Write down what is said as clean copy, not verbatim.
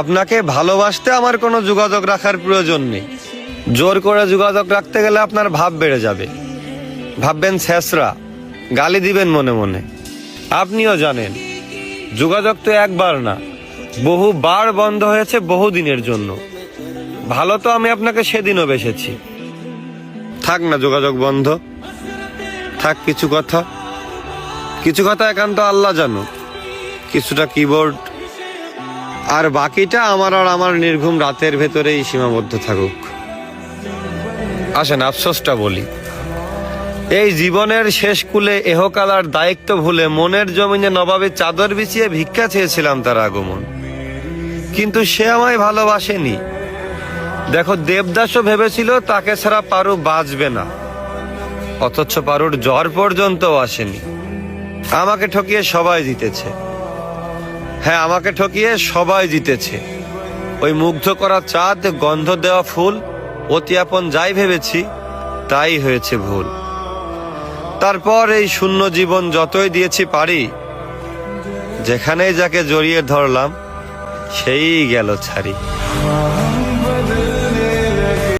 আপনাকে ভালোবাসতে আমার কোনো যোগাযোগ রাখার প্রয়োজন নেই। জোর করে যোগাযোগ রাখতে গেলে আপনার ভাব বেড়ে যাবে, ভাববেন ছেঁচড়া, গালি দিবেন মনে মনে। আপনিও জানেন যোগাযোগ তো একবার না, বহুবার বন্ধ হয়েছে বহুদিনের জন্য। ভালো তো আমি আপনাকে সেদিনও বেসেছি। থাক না যোগাযোগ বন্ধ, থাক কিছু কথা একান্ত আল্লাহ জানুক, কিছুটা কিবোর্ড, আর বাকিটা আমার আর আমার নির্ঘুম রাতের ভেতরেই সীমাবদ্ধ থাকুক। আসেন আফসোসটা বলি, এই জীবনের শেষ কুলে এহকালার দায়িত্ব ভুলে মনের জমিনে নবাবে চাদর বিছিয়ে ভিক্ষা চেয়েছিলাম তার আগমন, কিন্তু সে আমায় ভালোবাসেনি। দেখো দেবদাসও ভেবেছিল তাকে ছাড়া পারু বাঁচবে না, অথচ পারুর জ্বর পর্যন্ত আসেনি। আমাকে ঠকিয়ে সবাই জিতেছে, হ্যাঁ আমাকে ঠকিয়ে সবাই জিতেছে। ওই মুগ্ধ করা চাঁদ, গন্ধ দেওয়া ফুল, অতি আপন যাই ভেবেছি তাই হয়েছে ভুল। তারপর এই শূন্য জীবন যতই দিয়েছি পারি, যেখানেই যাকে জড়িয়ে ধরলাম সেই গেল ছাড়ি।